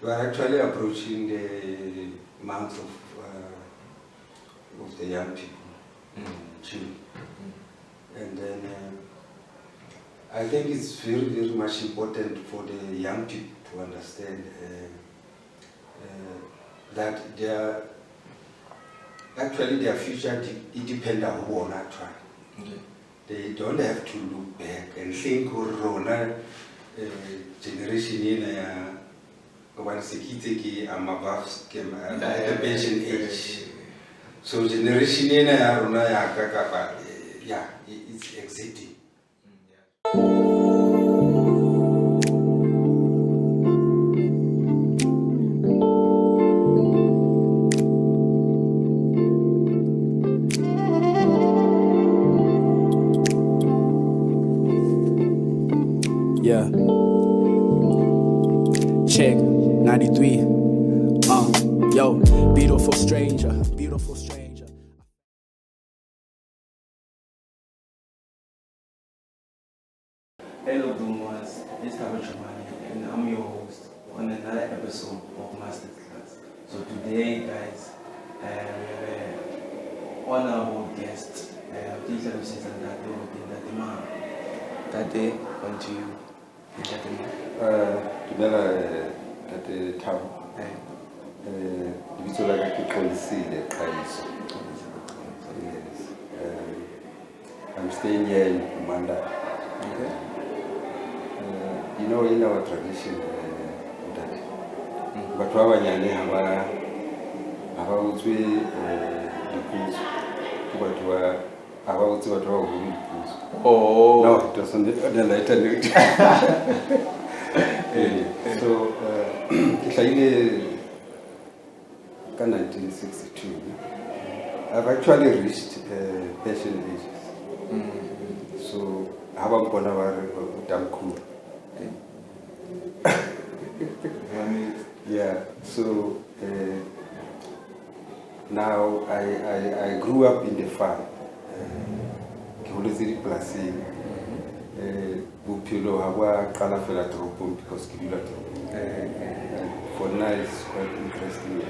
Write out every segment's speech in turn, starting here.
We are actually approaching the month of the young people in June. And then I think it's very, very much important for the young people to understand that their future depends on who are not trying. Okay. They don't have to look back and think, generation in I'm above the pension age. So generation in it's exiting. Yeah. Check 93. Yo, beautiful stranger, beautiful stranger. Hello, Boomers. It's Kabachumani, and I'm your host on another episode of Masterclass. So today, guys, we have an honorable guest. Teacher Lucy and Tate, on to you. Dumela Tate Thabo. Lebitso la ka ke Xolisile Qayiso. Yes. I'm staying here in Kumanda. Okay. You know, in our tradition, that batho ba banyane ha ba utswe diputso ke batho ba ha ba utswe batho ba baholo diputso. Oh. No, it doesn't on the lighter note. So, ke hlahile ka 1962. I've actually reached pension ages. So, how about Damku? Yeah, so now I grew up in the farm. Xolisile plasing. Bophelo ha wa qala fela toropong because ke dula toropong. For now it's quite interesting.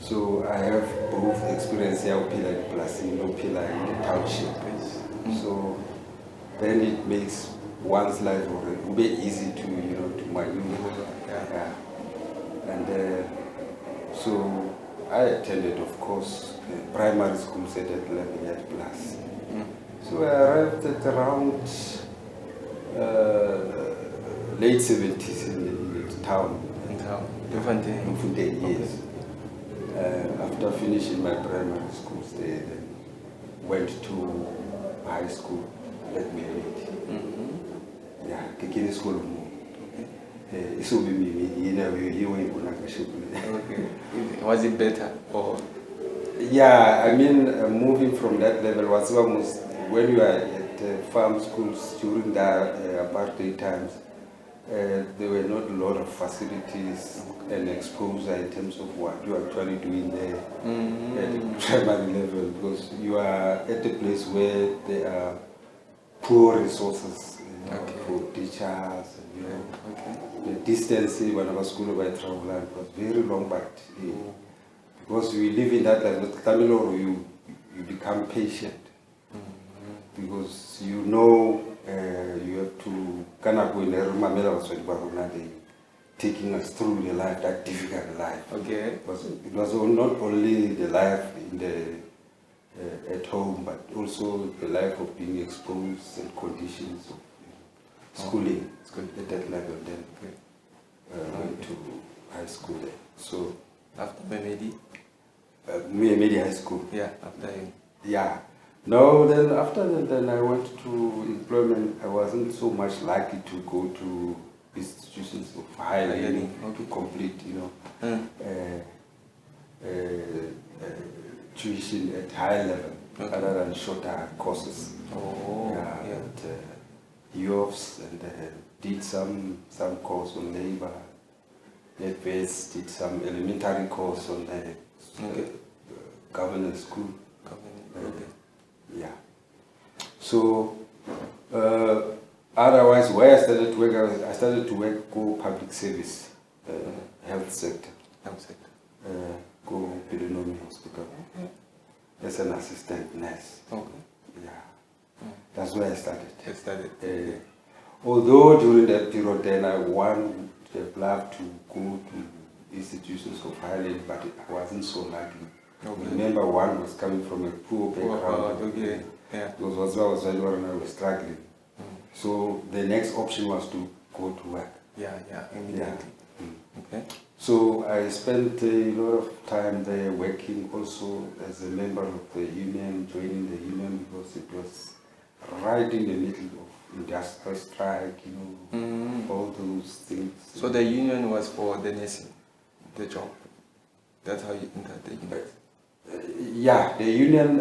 So I have both experience here phela di plasing no phela in the township. So then it makes one's life very easy to to maneuver. Yeah. And so I attended, of course, primary school set at 11 years plus. So I arrived at around late 70s in the town. In town. Different day. Yes. After finishing my primary school there, then went to high school, let me read. Yeah, Kikini school. It will be me, Okay. Was it better or? Yeah, I mean, moving from that level was almost when you are at farm schools during the apartheid times. There were not a lot of facilities and exposure in terms of what you actually doing there at the primary level, because you are at a place where there are poor resources for teachers. The distance when I was school by travel was very long, but because we live in that level, you become patient because you know you have to taking us through the life, that difficult life. Okay. Because it was not only the life in the at home, but also the life of being exposed and conditions of schooling at that level. Then went to high school there. So after Memedi? Memedi High School. Yeah, after him. Yeah. No, then after that, then I went to employment. I wasn't so much likely to go to institutions of higher learning to complete, tuition at high level, other than shorter courses. Youths, and did some course on labor. Netbase did some elementary course on governance school. Yeah. So otherwise, where I started to work, go public service. health sector. Go Parlaiment Hospital as an assistant nurse. Okay. Yeah, that's where I started. Okay. Although during that period then I would have loved to go to institutions of Highland, but I wasn't so lucky. Okay. Remember, one was coming from a poor background. Okay. Yeah. Because I was struggling. So the next option was to go to work. Yeah, immediately. Okay. So I spent a lot of time there working also as a member of the union, joining the union because it was right in the middle of industrial strike, all those things. So the union was for the nursing, the job. That's how you entered the union. Yeah, the union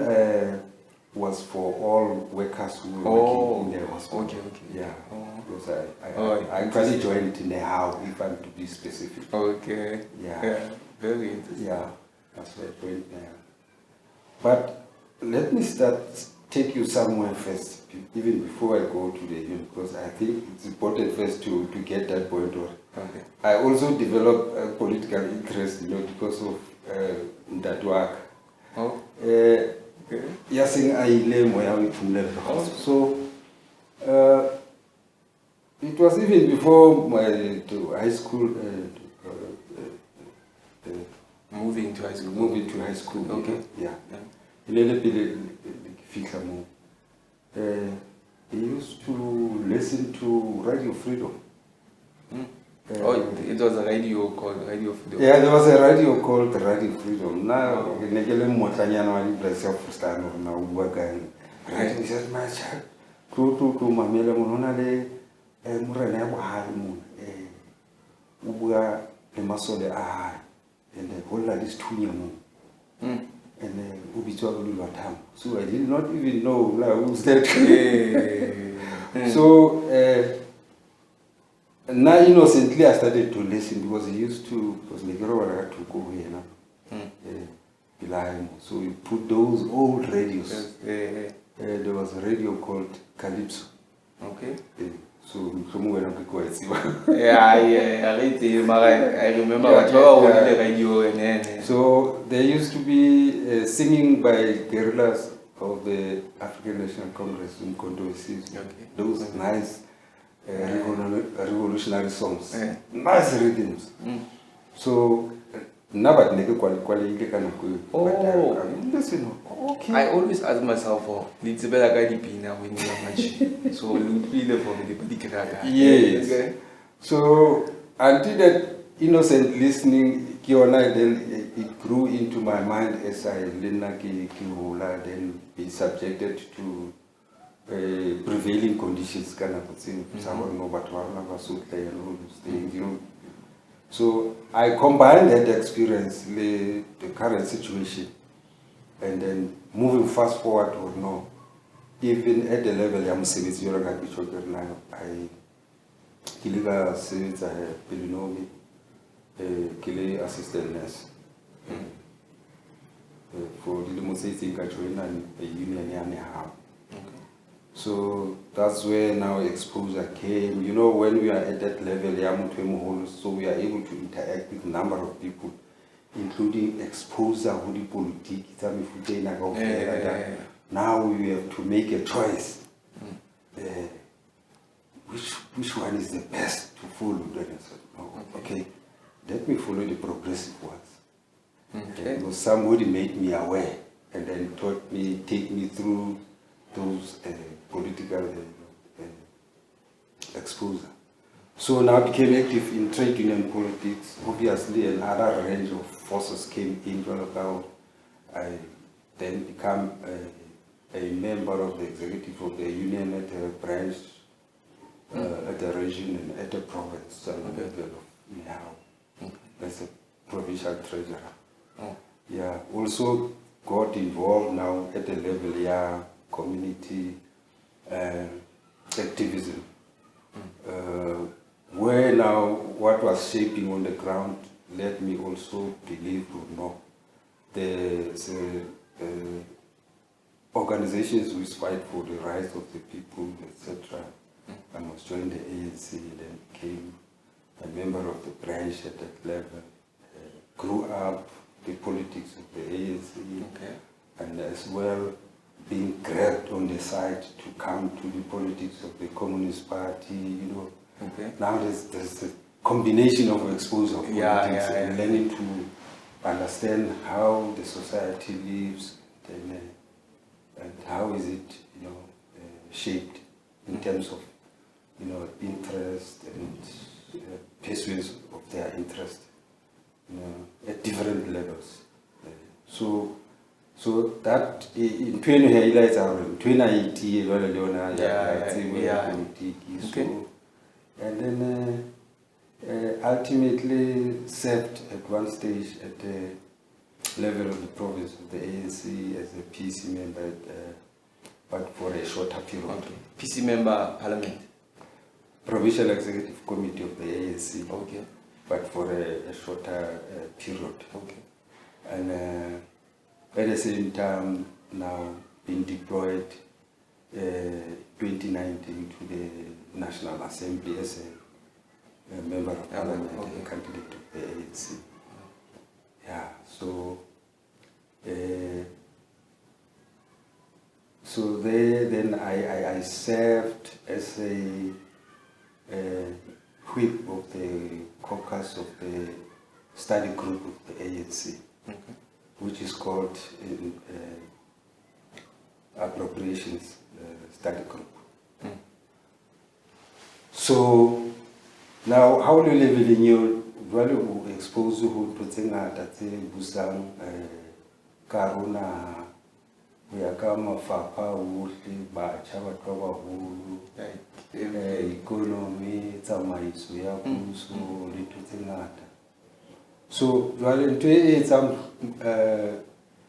was for all workers who were working in the hospital. Okay. Yeah, because I I actually joined in the house, if I'm to be specific. Okay. Yeah. Very interesting. Yeah, that's where I joined there. But let me take you somewhere first, even before I go to the union, because I think it's important first to get that point on. Okay. I also developed a political interest, because of that work. Oh. Yes, so it was even before my high school. Moving to high school. Moving to high school. Okay. Yeah. They used to listen to Radio Freedom. It was a radio called Radio Freedom. Yeah, there was a radio called Radio Freedom. Now, he said, my child, to mamela mononale, murena buhari ubua le masole a and the whole lot is 2 years and then ubitwa lulwatam. So I did not even know who's that. So now innocently I started to listen because he used to, because Negro had to go here, so we put those old radios. There was a radio called Qayiso. Okay. So somewhere I quite see. I remember the radio and so there used to be singing by guerrillas of the African National Congress in Qayiso. Okay. Those nice revolutionary songs, nice rhythms. So never listen. Okay. I always ask myself, it's better guy when you are much. So you feel for the yes. Okay. So until that innocent listening, then it grew into my mind as I then be subjected to prevailing conditions, So I combined that experience, the current situation, and then moving fast forward or no, even at the level I'm saying I kiliga service Parlaiment, kile assistant nurse for the demonstrating a union. So that's where now exposure came. When we are at that level, so we are able to interact with a number of people, including exposure, now we have to make a choice. Which one is the best to follow? Okay, let me follow the progressive ones. Because somebody made me aware and then take me through those political exposure. So now I became active in trade union politics. Obviously, another range of forces came in. I then became a member of the executive of the union at a branch, at the region and at the province level now. As a provincial treasurer. Yeah, also got involved now at the level, community activism, where now what was shaping on the ground led me also believe or not. There's organizations which fight for the rights of the people, etc. I must join the ANC, then became a member of the branch at that level, grew up the politics of the ANC, Okay. and as well being grabbed on the side to come to the politics of the Communist Party, you know. Okay. Now there's a combination of exposure of politics and learning to understand how the society lives and how is it, you know, shaped in terms of, you know, interest and pursuance of their interest, you know, at different levels. So that in 20 highlights are 2080 Okay. And then ultimately served at one stage at the level of the province of the ANC as a PC member, but for a shorter period. Okay. PC member, Parliament. Provincial Executive Committee of the ANC. Okay. But for a shorter period. Okay. And at the same time, now being deployed 2019 to the National Assembly as a member of Parliament, okay. a candidate of the ANC. Yeah, so there, then I served as a whip of the caucus of the study group of the ANC, Okay. which is called appropriations study group. Mm. So now how do you live in your value expose who to think that busang karuna ya kama fapa uhle batjha batho ba baholo economy tsamaiso ya puso le ntho tse ngata. So jwale ntho e etsang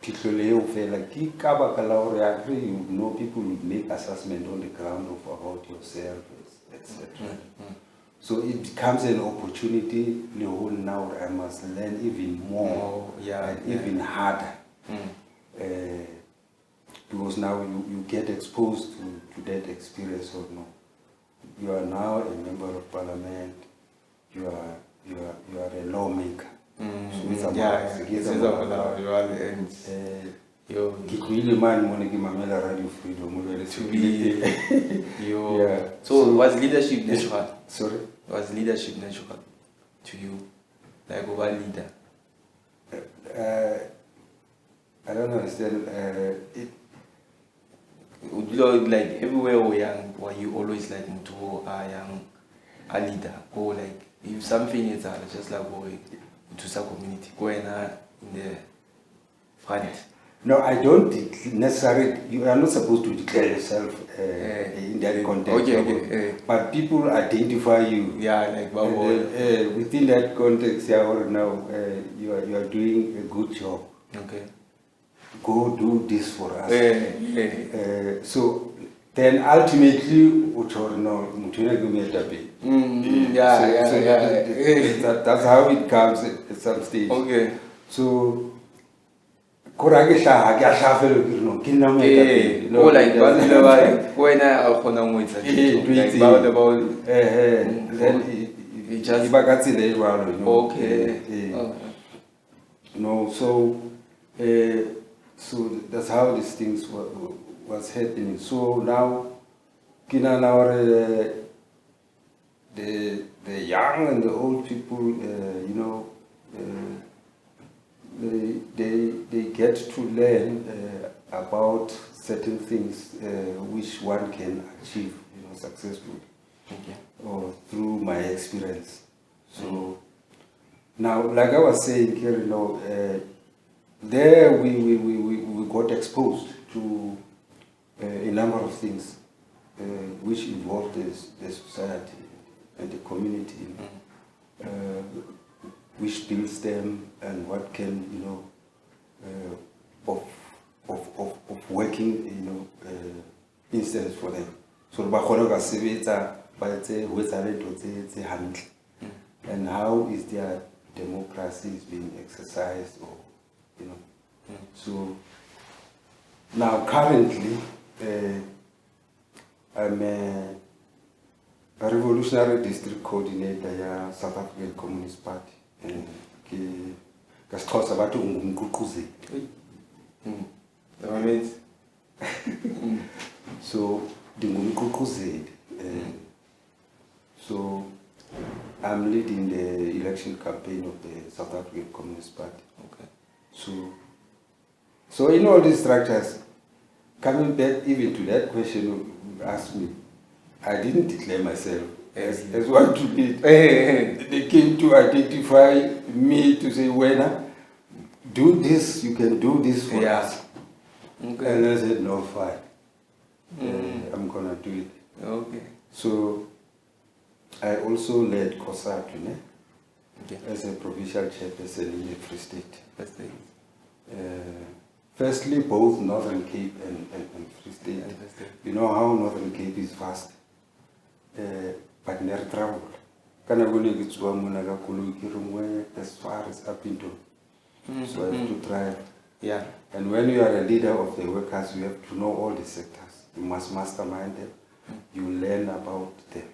phihlelo eo fela ke ka baka la hore actually you know people would make assessment on the ground of about yourself, etc. So it becomes an opportunity now I must learn even more and even harder. Because now you get exposed to that experience or no. You are now a member of Parliament, you are a lawmaker. So it's about Radio Freedom to be so was leadership natural? Sorry? Was leadership natural to you? Like what leader? I don't understand. Would you like everywhere we young, were you always like into a leader? Or like if something is just like going to some community, going in the front? No, I don't necessarily. You are not supposed to declare yourself in that context. Okay. But people identify you. Yeah, like within that context, now you are doing a good job. Okay. Go do this for us. So then ultimately, that's how it comes at some stage. Okay. So. Or like when I no, so that's how these things was happening. So now, the young and the old people, you know, they get to learn about certain things which one can achieve, you know, successfully, or through my experience. So now, like I was saying here, you know, there we got exposed to a number of things which involved the society and the community. Which builds them and what can, you know, of working, you know, instance for them. So and how is their democracy is being exercised, or you know. So now currently I'm a very revolutionary district coordinator ya South African Communist Party. Ka Xhosa bathi ungumququzeli. That means So ndingumququzeli. So I'm leading the election campaign of the South African Communist Party. okay. So in all these structures, coming back even to that question you asked me, I didn't declare myself as one to lead. They came to identify me to say, "Wena, do this, you can do this for us." Okay. And I said, "No, fine. I'm gonna do it." Okay. So I also led COSATU Okay. as a provincial chairperson in the Free State. That's the Firstly, both Northern Cape and Free State. You know how Northern Cape is vast, but never travel. Kana gole ke tswa mona ka koloi ke rengwe as far as up into. So I have to drive. Yeah. And when you are a leader of the workers, you have to know all the sectors. You must mastermind them. You learn about them.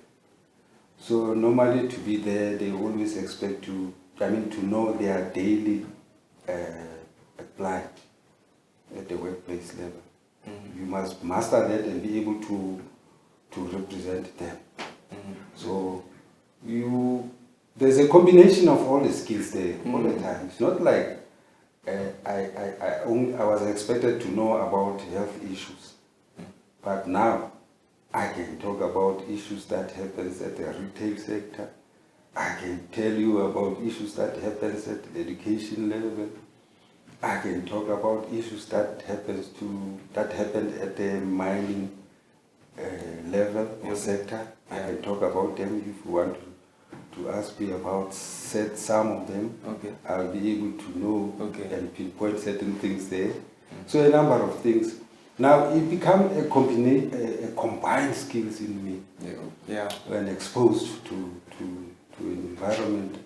So normally to be there, they always expect to know their daily plight at the workplace level. You must master that and be able to represent them. So there's a combination of all the skills there all the time. It's not like I was expected to know about health issues, but now I can talk about issues that happens at the retail sector. I can tell you about issues that happens at the education level. I can talk about issues that happened at the mining level or sector. I can talk about them if you want to ask me about some of them. Okay. I'll be able to know and pinpoint certain things there. So a number of things. Now it become a combined skills in me. Yeah. When exposed to an environment,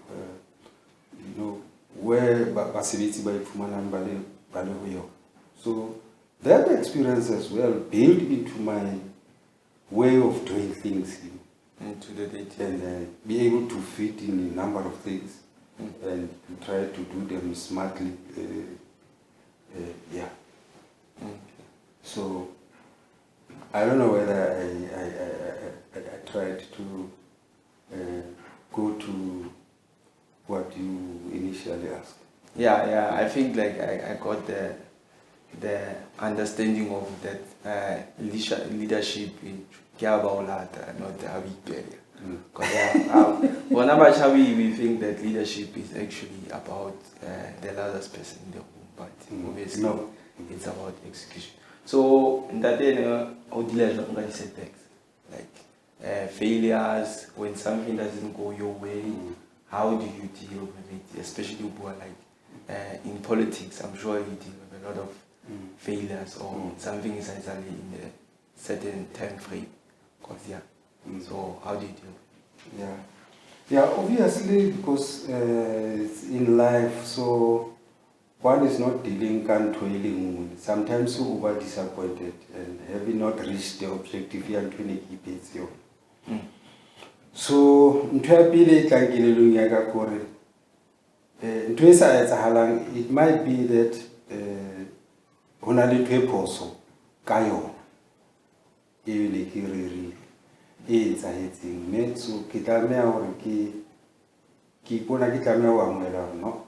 where basebetsi ba ifumanang ba le ho yona. So that experience as well built into my way of doing things into the detail and be able to fit in a number of things and try to do them smartly. Yeah. So I don't know whether I tried to go to what you initially asked. Yeah. I think like I got the understanding of that leadership in Kiabaulata, not Abitberia. Because we think that leadership is actually about the largest person in the room, but obviously no. It's about execution. So in that day, like failures, when something doesn't go your way, how do you deal with it? Especially people like in politics, I'm sure you deal with a lot of failures or something is actually in a certain time frame. So how do you deal? Yeah, obviously because it's in life, so one is not dealing and toiling. Sometimes you are disappointed and having not reached the objective you are trying to keep it. So it might be that only purpose kayo even kiriri it's a hitting me so kitamea or ki pona kitamea wa mwela no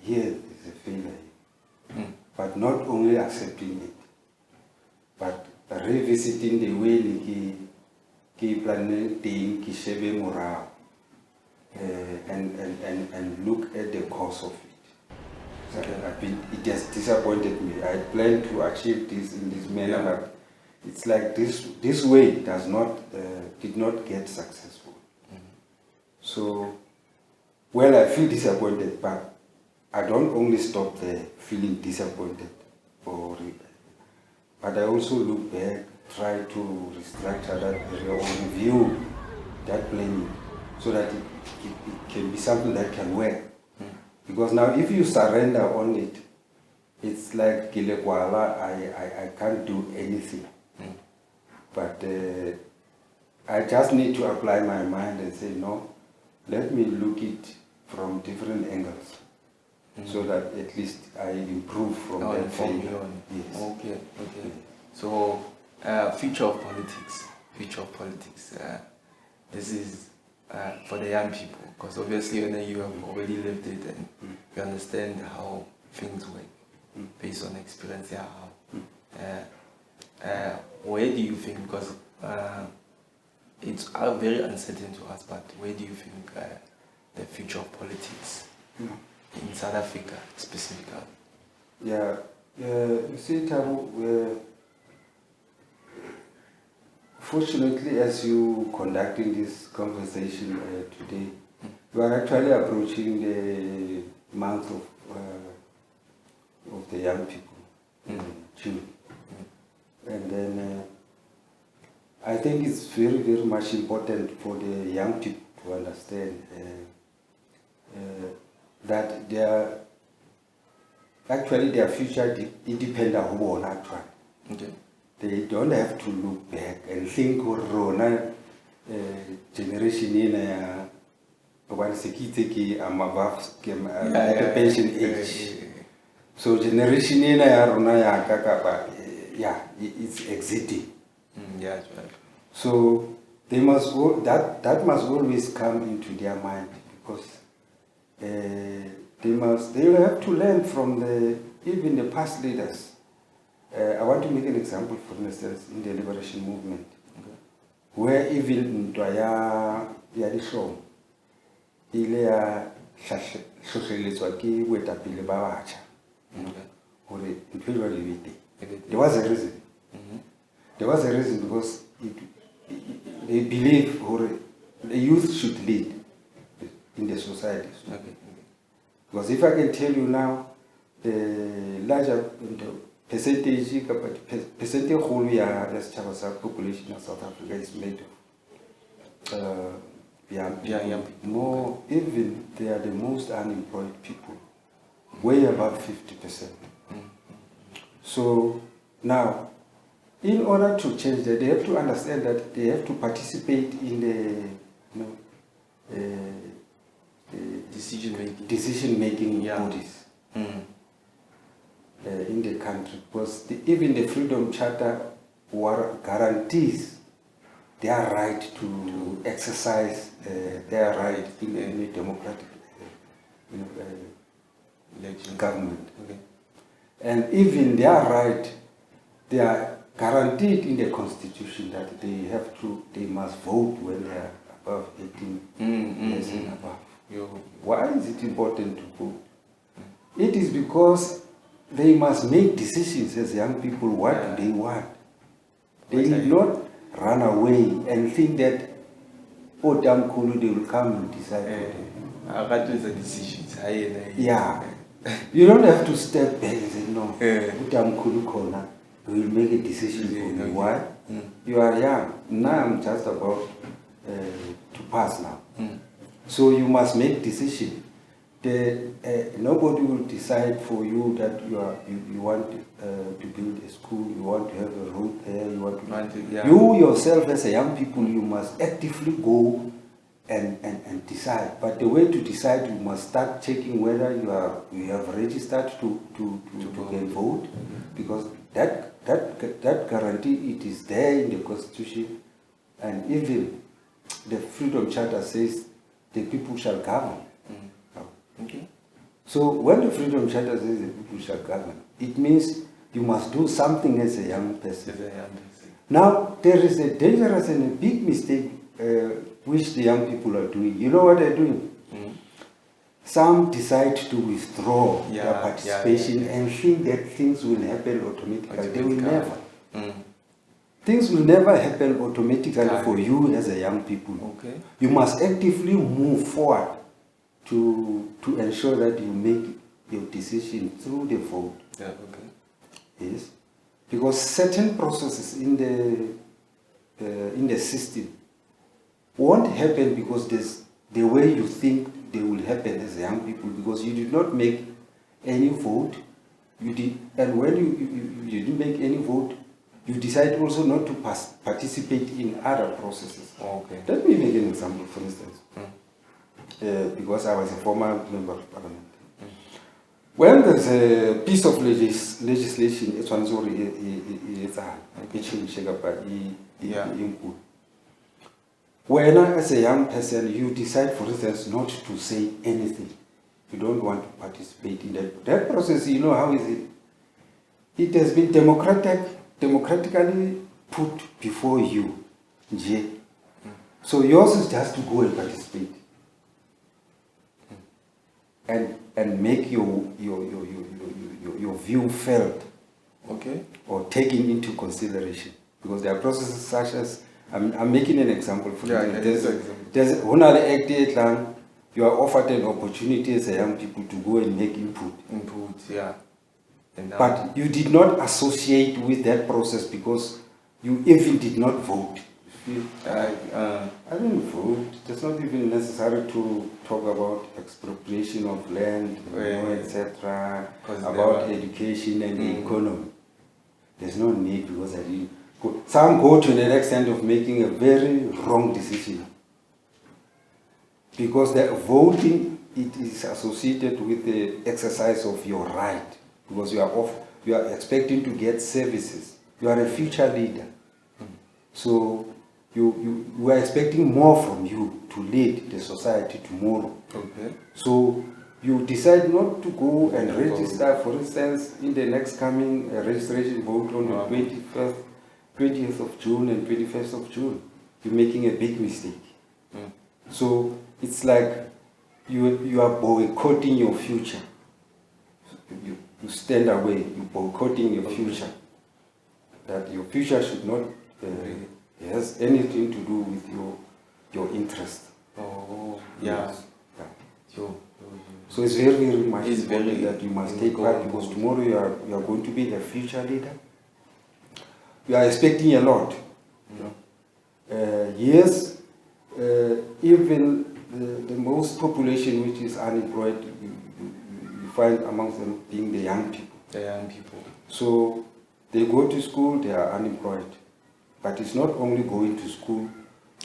here is a failure but not only accepting it but revisiting the way ki planning ki shebe morale and look at the cause of it. It has disappointed me. I planned to achieve this in this manner, but it's like this way did not get successful. So, well, I feel disappointed, but I don't only stop there feeling disappointed, but I also look back, try to restructure that area or review that planning so that it can be something that can work. Because now if you surrender on it, it's like Kilekwala, I can't do anything. But I just need to apply my mind and say, no, let me look it from different angles, so that at least I improve from that failure. Yes. Okay. So, future of politics. This is for the young people, because obviously you have already lived it and you understand how things work based on experience. Where do you think, because it's very uncertain to us, but where do you think the future of politics in South Africa specifically? Yeah, you see, Tabu, fortunately, as you conducting this conversation today, you are actually approaching the month of the young people in June. And then I think it's very, very much important for the young people to understand that their future independent of one actually. Okay. They don't have to look back and think Rona generation in I'm above at the pension age. So generation in it's exiting. So they must that must always come into their mind, because they will have to learn from even the past leaders. I want to make an example, for instance, in the liberation movement, where even Ndwaya Yadishom, there was a reason. There was a reason, because they believe the youth should lead in the society. Because if I can tell you now, the larger percentage of the population of South Africa is made of young people. More, even they are the most unemployed people, way above 50%. So now, in order to change that, they have to understand that they have to participate in the decision-making bodies in the country, because even the Freedom Charter guarantees their right to exercise their right in a democratic government. And even their right, they are guaranteed in the Constitution that they must vote when they are above 18 years and above. Why is it important to vote? It is because they must make decisions as young people. What do they want? They did not run away and think that, oh, damn cool, they will come and decide for them. Yeah. You don't have to step back and say, no, damn cool corner, we will make a decision for you. Why? You are young. Now I'm just about to pass now. So you must make decision. Nobody will decide for you that you want to build a school, you want to have a road there, you want to. You yourself as a young people, you must actively go and decide. But the way to decide, you must start checking whether you have registered to get vote, because that guarantee, it is there in the Constitution, and even the Freedom Charter says the people shall govern. Okay. So when the Freedom Charter says the people shall govern, it means you must do something as a young person. Now, there is a dangerous and a big mistake which the young people are doing. You know what they're doing? Some decide to withdraw their participation and think that things will happen automatically. They will never. Things will never happen automatically for you as a young people. Okay. You must actively move forward to ensure that you make your decision through the vote. Yes, because certain processes in the system won't happen because there's the way you think they will happen as young people, because you did not make any vote. You did, and when you didn't make any vote, you decide also not to participate in other processes. Okay. Let me make an example, for instance. Because I was a former member of Parliament. When there's a piece of legislation, it's one when as a young person, you decide, for instance, not to say anything. You don't want to participate in that process. You know, how is it? It has been democratically put before you. So yours is just to go and participate. And make your view felt, okay, or taken into consideration, because there are processes such as I'm making an example for you. There's you are offered an opportunity as a young people to go and make input. Yeah. But you did not associate with that process because you even did not vote. I didn't vote. It's not even necessary to talk about expropriation of land, etc., about education and the economy. There's no need, because I didn't go. Some go to the extent of making a very wrong decision. Because the voting, it is associated with the exercise of your right. Because you are expecting to get services. You are a future leader. So you are expecting more from you to lead the society tomorrow. Okay. So you decide not to go and register, for instance, in the next coming registration vote on the 20th of June and 21st of June. You're making a big mistake. So it's like you are boycotting your future. You stand away, you're boycotting your future. That your future should not has anything to do with your interest. Oh, yeah. Yes. So it's very, very much important that you must take part, because tomorrow you are going to be the future leader. You are expecting a lot. Yes, even the most population which is unemployed, you find amongst them being the young people. The young people. So they go to school, they are unemployed. But it's not only going to school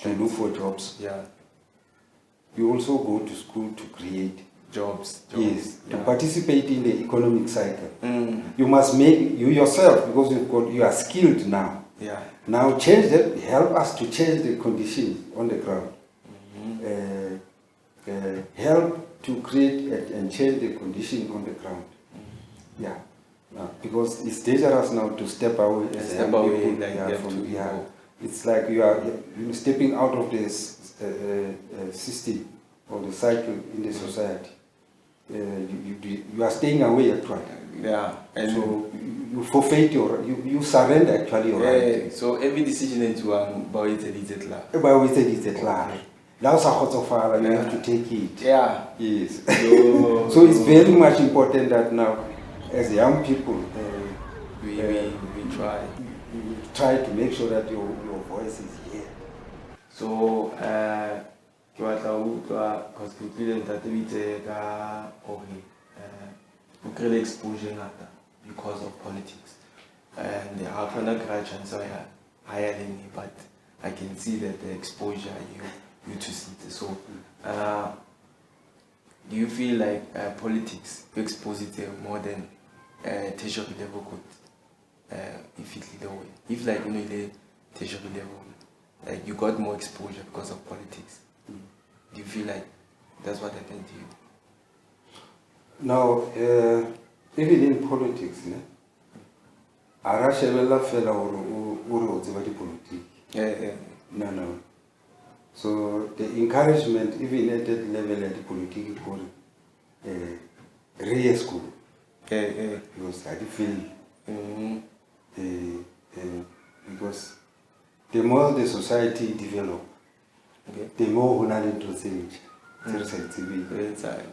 to look for jobs. Yeah. You also go to school to create jobs. Yes, to participate in the economic cycle. You must make you yourself, because you are skilled now. Yeah. Now help us to change the conditions on the ground. Help to create and change the condition on the ground. Yeah. Because it's dangerous now to step away. It's like you are stepping out of this system or the cycle in the society. You are staying away actually. Yeah. And so you forfeit you surrender actually your right. So every decision that you are about it. Now you have to take it. Yeah. Yes. So it's very much important that now, as young people, we try to make sure that your voice is here. So because we didn't exposure because of politics, and how can I chances are higher than me, but I can see that the exposure you to see. So do you feel like politics expose it more than tertiary level could if it the way, if like the tertiary level, like you got more exposure because of politics? Do you feel like that's what happened to you? Now, even in politics, no. So the encouragement, even at that level at the political for real school, because I feel because the more the society develop, the more knowledge to change.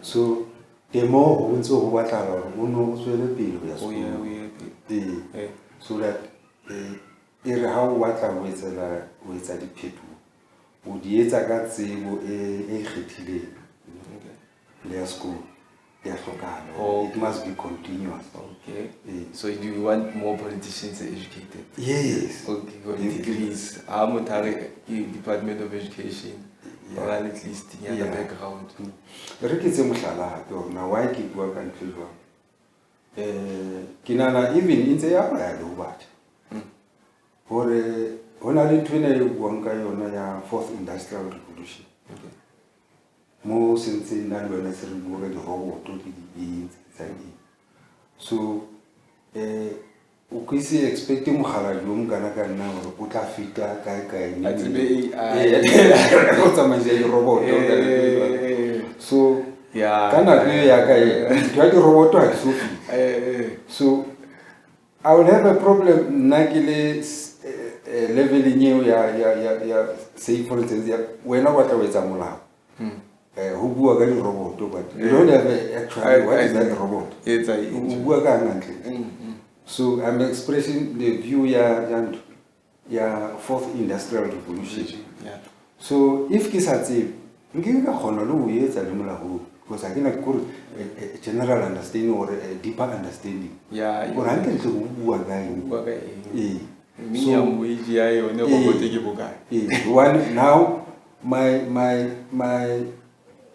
So the more who so what are so that how what are with the people would yet a got say their school. It must be continuous. Okay. So do you want more politicians educated? Yes. Okay, got degrees. I'm Department of Education. Or at least in the background. Why keep working? Kinana even in the yapa but or only 20 fourth industrial revolution. More since in that when I said the robot to the so ukisi expecting muhalajum ganaga na utafika kai robot so kana robot so I will have a problem nagile level new say for instance when I was a mula who go a robot but you don't have actually what is that robot so I'm expressing the view fourth industrial revolution. So if kisati because I think a general understanding or a deeper understanding. One now my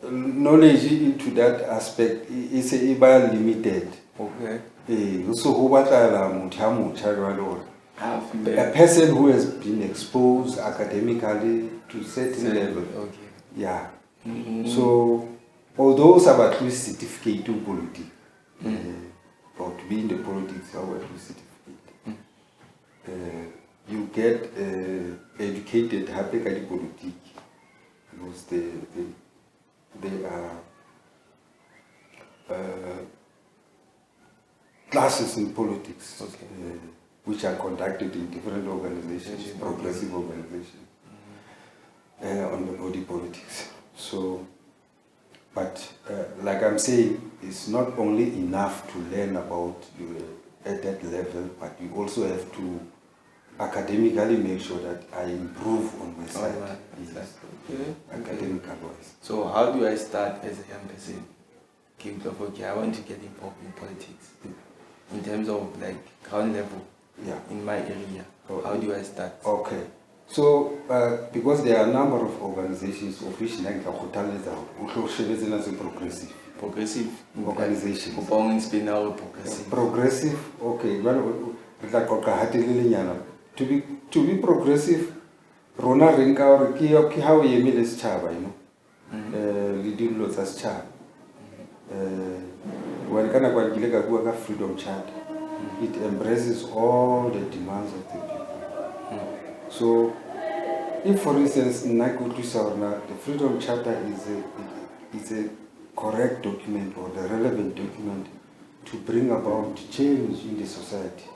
knowledge into that aspect is limited. Okay. So a person who has been exposed academically to certain level. Okay. Yeah. So although some at least certificate to politics, or to be in the politics, our certificate, you get educated happy politics because they are classes in politics, which are conducted in different organizations, progressive organizations, on the body politics. So, but like I'm saying, it's not only enough to learn about at that level, but you also have to academically make sure that I improve on my side. Yes. Academic-wise. So how do I start as a young person? Okay, I want to get involved in politics. In terms of like ground level, in my area, how do I start? Okay. So, because there are a number of organizations officially like progressive organizations. Progressive, okay. To be progressive, Rona Rinka or Kihawi Emilis Chaba, you know, leading lots as Chab. When Kanaka Freedom Chat, it embraces all the demands of the people. So, if for instance, the Freedom Charter is a correct document or the relevant document to bring about change in the society.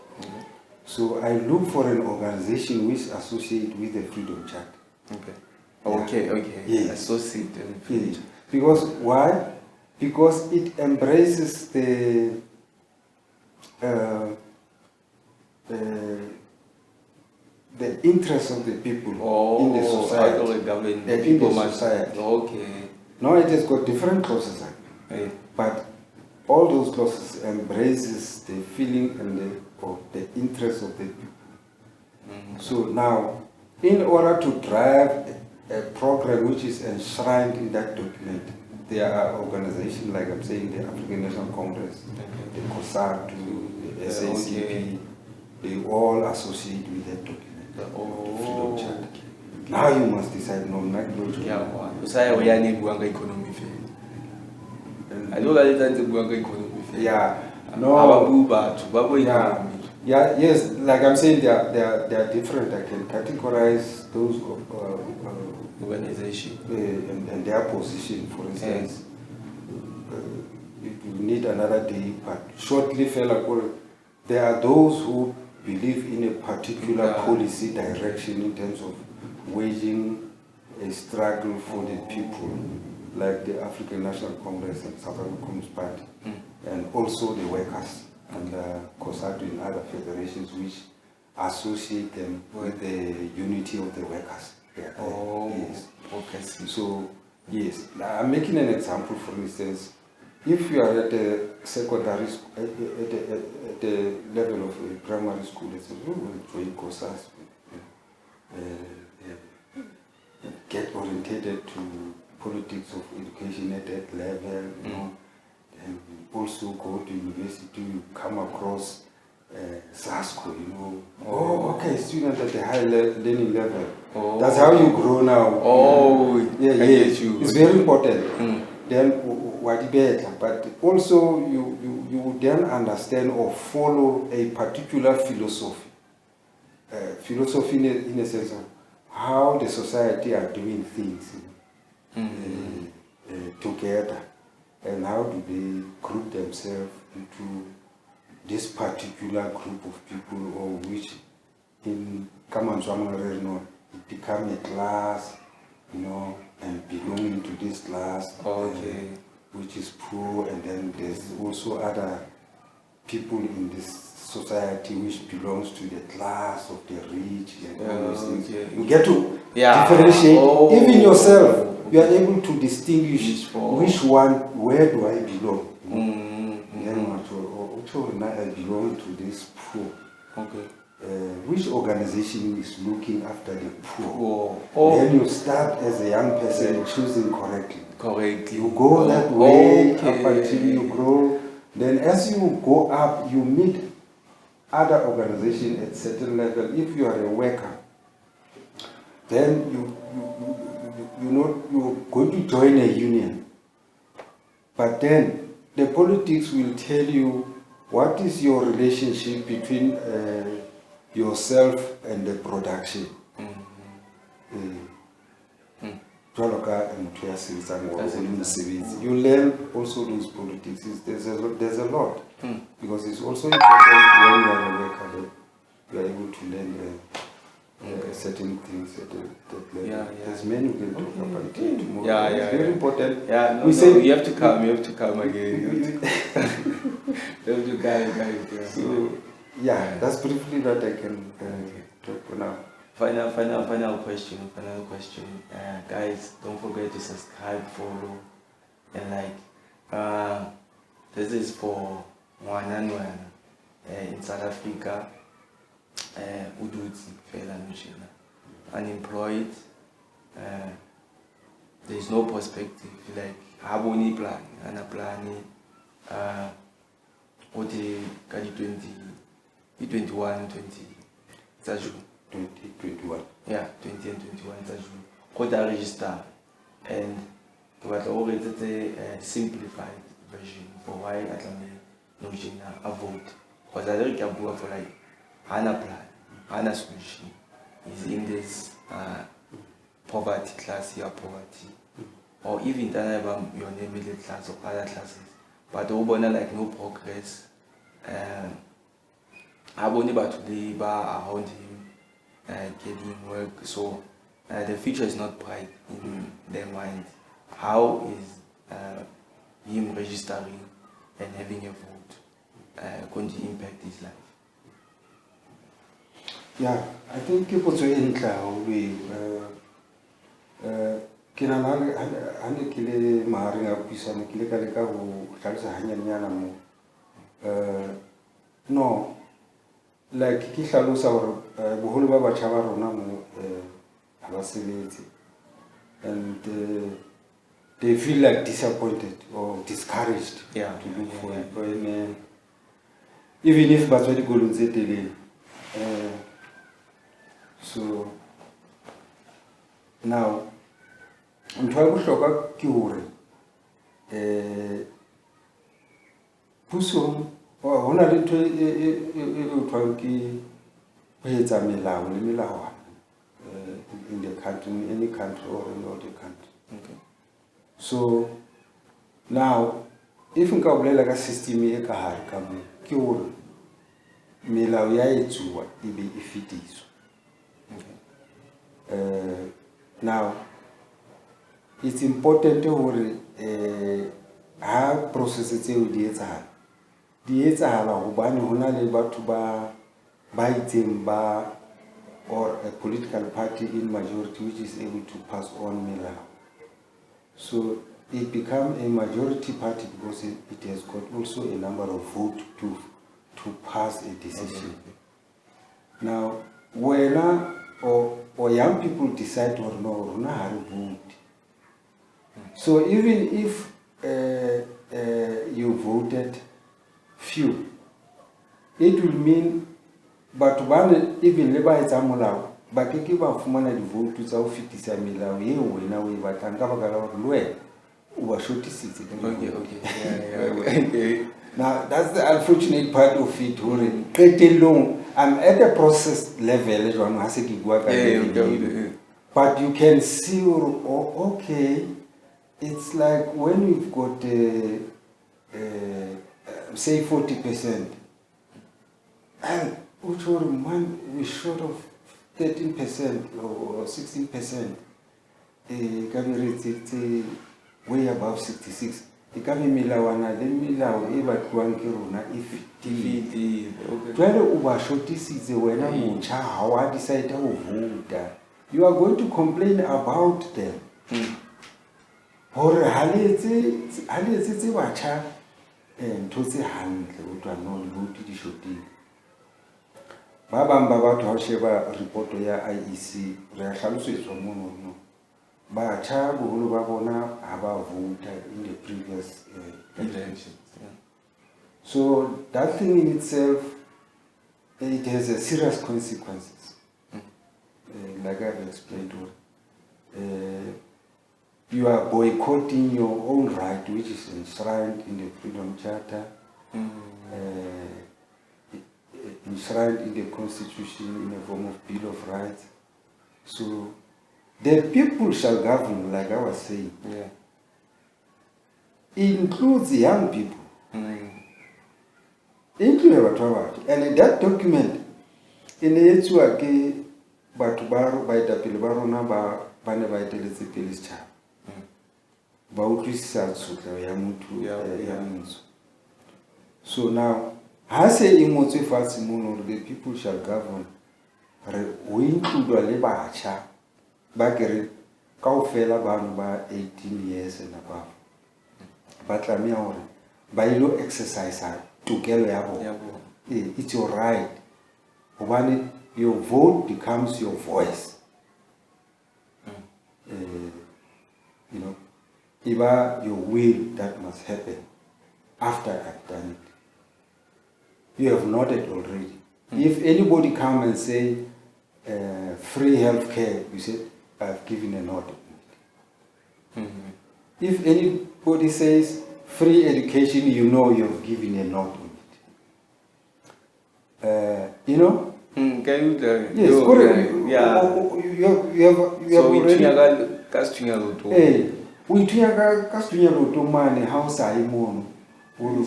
So I look for an organization which associates with the Freedom Charter. Okay. Yes. Associate with Freedom Charter. Because why? Because it embraces the interests of the people in the society. The people society. Okay. Now it has got different clauses, but all those clauses embraces the feeling and the interests of the people. So now, in order to drive a program which is enshrined in that document, there are organizations like I'm saying the African National Congress, the COSATU, the SACP, they all associate with that document. The Freedom Charter. Now you must decide no economy. I know that it's economy. Yes, like I'm saying, they are different. I can categorize those organizations and their position. For instance, you need another day, but shortly, there are those who believe in a particular policy direction in terms of waging a struggle for the people, like the African National Congress and South African Communist Party, and also the workers and COSATU and other federations which associate them with the unity of the workers. Yes. So, yes, I'm making an example, for instance, if you are at a secondary school, at the level of a primary school, it's a join courses, get orientated to politics of education at that level, you know, and also go to university, you come across SASCO, you know. Oh, okay, student at the high learning level. Oh. That's how you grow now. Oh, yeah, yes. It's very important. Then what better, but also you then understand or follow a particular philosophy. Philosophy in a sense of how the society are doing things together, and how do they group themselves into this particular group of people, or which in it become a class, you know, and belonging to this class, which is poor, and then there's also other people in this society which belongs to the class of the rich and all those things. You get to differentiate even yourself. You are able to distinguish which one, where do I belong? Then I belong to this poor. Which organization is looking after the poor? Then you start as a young person choosing correctly. You go that way up until you grow. Then as you go up, you meet other organizations at certain level. If you are a worker, then you're going to join a union. But then the politics will tell you what is your relationship between yourself and the production. You learn also those politics. There's a lot. Because it's also important when you are a worker that you are able to learn certain things at that level. There's many we can talk about tomorrow. It's very important. You have to come again. You have to come. So, that's briefly that I can talk for now. Final question. Guys, don't forget to subscribe, follow, and like. This is for one in South Africa. Unemployed. There is no perspective. Like haboni plan, ana plani. What the 2021. 2021. Yeah, 20 and 21. Kota register, and what already a simplified version for why I can a vote. Because I don't care for like Hana plan, Hana solution is in this poverty class here, poverty, or even your name middle class or other classes. But overall, like no progress. I won't able to live around him getting work. So the future is not bright in their mind. How is him registering and having a vote going to impact his life? Yeah, I think people say in we no, like Kishalusa or Buhulba Chavaronamo and they feel like disappointed or discouraged to look for employment. Even if that's what you go to say, so now I'm trying to show cure. Puso on a little twanky in the country, in any country or in other country. Okay. So now, if you can like a system, you can cure if it is. Now, it's important to have processes with the or a political party in majority which is able to pass on Mila. So it become a majority party because it has got also a number of votes to pass a decision. Okay. Now, when or young people decide or no, or not vote. So even if you voted few, it will mean, but one even labor example, but ke ke ba fumana di vote tsa ho fitisa melao eo wena o e batlang ka baka la hore le wena o ba shotisitse ka di vote. Okay. Now that's the unfortunate part of it. I'm at the process level, but you can see, okay, it's like when we've got say 40%, and we're short of 13% or 16%. It's way above 66. The milawana le milao e batluang ke rona e fitile. Jwale o ba shotisitse wena motjha ha wa decide ho vote. You are going to complain about them. Hore ha le etse batjha ntho tse hantle o tla no vote di shotile. Ba bang ba batho ha sheba report ya IEC re a hlalosetswa mono. Batjha boholo ba bona ha ba vote in the previous elections. Yeah. So that thing in itself, it has a serious consequences. Like I've explained, you are boycotting your own right, which is enshrined in the Freedom Charter, enshrined in the Constitution in the form of Bill of Rights. So the people shall govern, like I was saying. Yeah. It includes young people. And that document, in the batho ba etapele ba rona ba ne ba eteletse pele setjhaba ba utlwisisa tshotleho ya motho ya motho. So now ha se e ngotswe fatshe mono the people shall govern, re o include le batjha ba kere kaofela bana ba 18 years and above ba tlameha hore ba ilo exercise tokelo ya bona. It's your right. Hobane your vote becomes your voice. You know, iba your will that must happen after I've done it. You have noted already. If anybody come and say free healthcare, you say I've given a nod. If anybody says free education, you know you've given a nod on it. You know. Can you tell me? Yes, you have already. Hey, we tunya loto mane house a imono ulu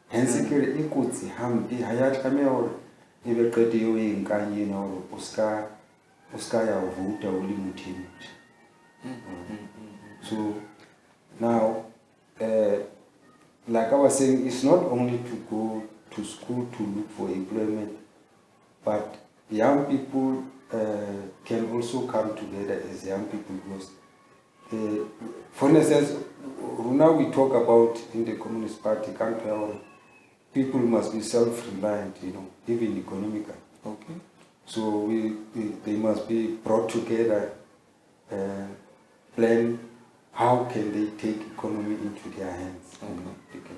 hence kere ikutsi hambi hayat kameo ibe qedi yo inkanye no uska ya vuta uli muthimu. So now like I was saying, it's not only to go to school to look for employment, but young people can also come together as young people because, for instance, now we talk about in the Communist Party, people must be self-reliant, you know, even economically. Okay. So they must be brought together, plan how can they take economy into their hands. Okay.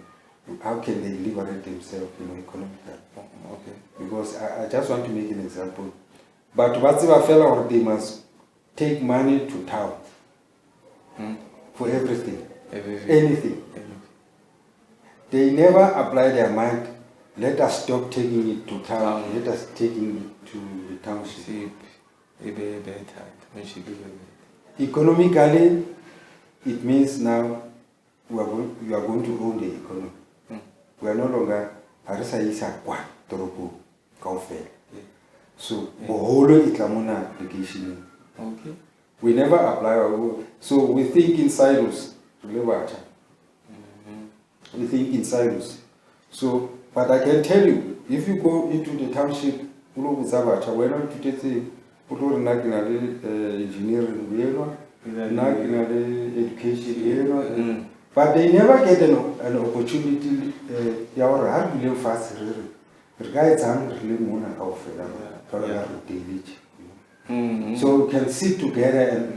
You know, how can they liberate themselves, you know, economically. Okay. Because I just want to make an example. But whatever fellow, they must take money to town for everything. Anything. They never apply their mind, let us stop taking it to town, let us taking it to the township. Economically, it means now you are going to own the economy. We are no longer so application. Okay. We never apply so we think in silos. We think in silos. So, but I can tell you, if you go into the township, we're not to take engineering, education, you know. But they never get an opportunity. Fast. So we can sit together and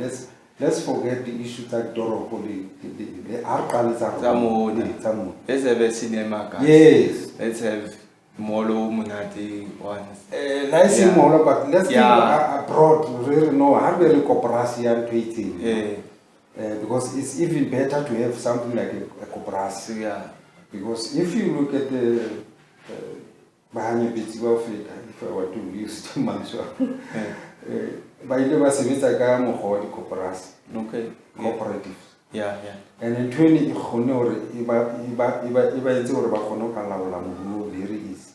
let's forget the issues that Doroko, the art. Let's have a cinema. Yes. Let's have Molo Munati ones. Let's see Molo, but let's think abroad. Really, no, how very cooperation to because it's even better to have something like a cooperation. Yeah. Because if you look at the Bahani bits of it, if I were to use too much, by the way, it's a game of cooperation. Okay. Cooperatives. Yeah. And in 20, very easy.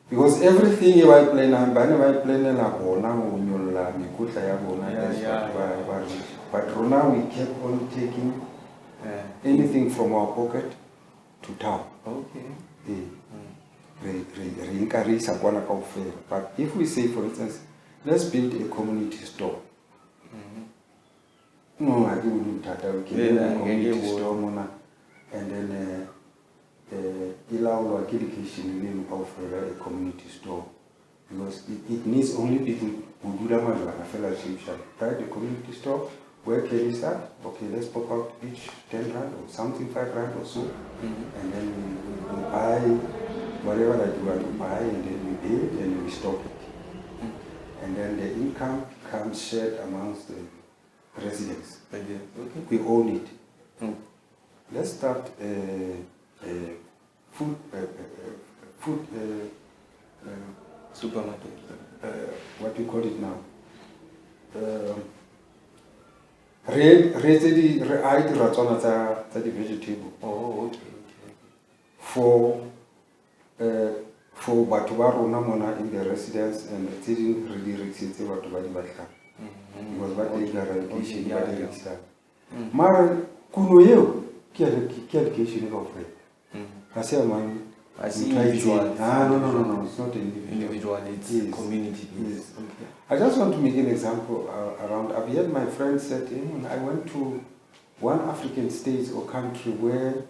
Because everything you are playing, but now we kept on taking anything from our pocket to town. Okay. But if we say, for instance, let's build a community store. No, I wouldn't touch a community store, and then allow education name of a community store. Because it needs only people who do a fellowship shall try the community store. Where can we start? Okay, let's pop out each 10 rand or something, 5 rand or so. And then we buy whatever that you want to buy, and then we build and we stock it. And then the income comes shared amongst the residents. Okay. We own it. Let's start food supermarket. What do you call it now? The vegetable. Oh, okay. For Batubaruna in the residence and didn't really receive what to buy. Because what they guarantee, what they receive. Mara Kunoyo, education of it. I say, man. I see individual. No, it's not individual, it's community. Yes. Okay. I just want to make an example around. I've heard my friend said, I went to one African state or country where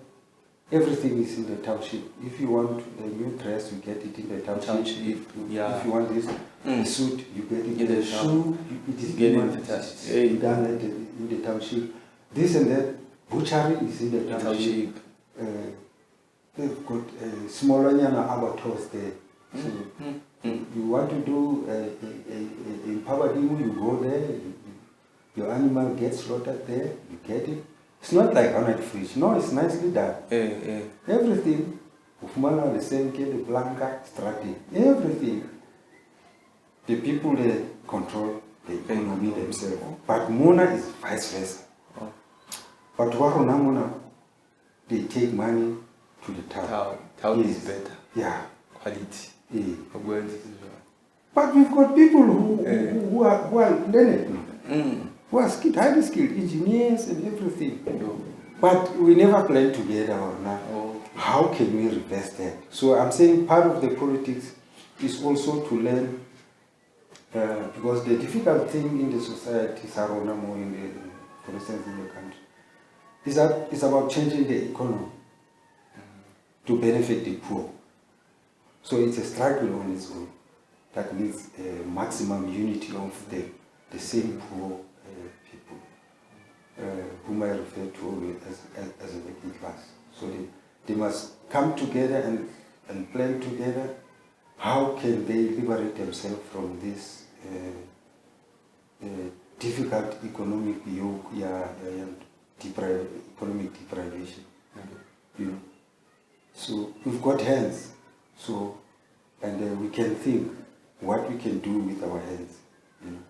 everything is in the township. If you want a new dress, you get it in the township. If you want this suit, you get it in the shoe. It is done in the township. This and that, butchery is in the township. They've got smaller abattoirs there. So you want to do in Pabadimu, you go there, your animal gets slaughtered there, you get it. It's not like honoured fish. No, it's nicely done. Everything, Ufmana, the Senke, the Blanca, Strati, everything. The people there control the economy themselves. But Mona is vice versa. But Waruna Mona, they take money to the town. Town is better. Yeah. Quality. But we've got people who are learned, who are skilled, highly skilled, engineers and everything. But we never plan together or not. How can we reverse that? So I'm saying part of the politics is also to learn, because the difficult thing in the society, Saronamo, for instance, in your country, is that it's about changing the economy to benefit the poor. So it's a struggle on its own that needs maximum unity of the same poor people, whom I refer to always as a working class. So they must come together and plan together how can they liberate themselves from this difficult economic yoke, economic deprivation. You know. So we've got hands, so and we can think what we can do with our hands. You know.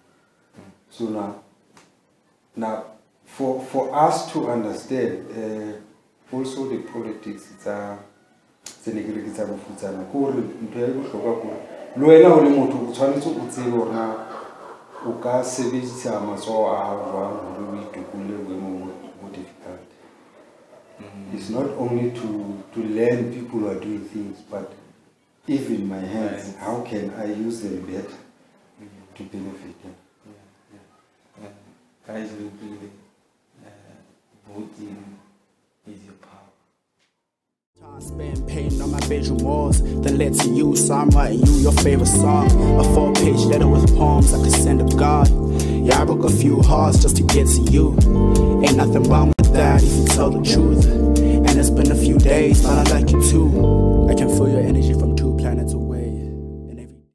So now for us to understand also the politics, it's not only to learn people who are doing things, but even my hands, how can I use them better to benefit them? guys really voting is your power. I spend painting on my bedroom walls, then letting you, so I'm writing you your favorite song. A 4-page letter with poems I could send to God. Yeah, I broke a few hearts just to get to you. Ain't nothing wrong with that if you tell the truth. And it's been a few days, but I like you too.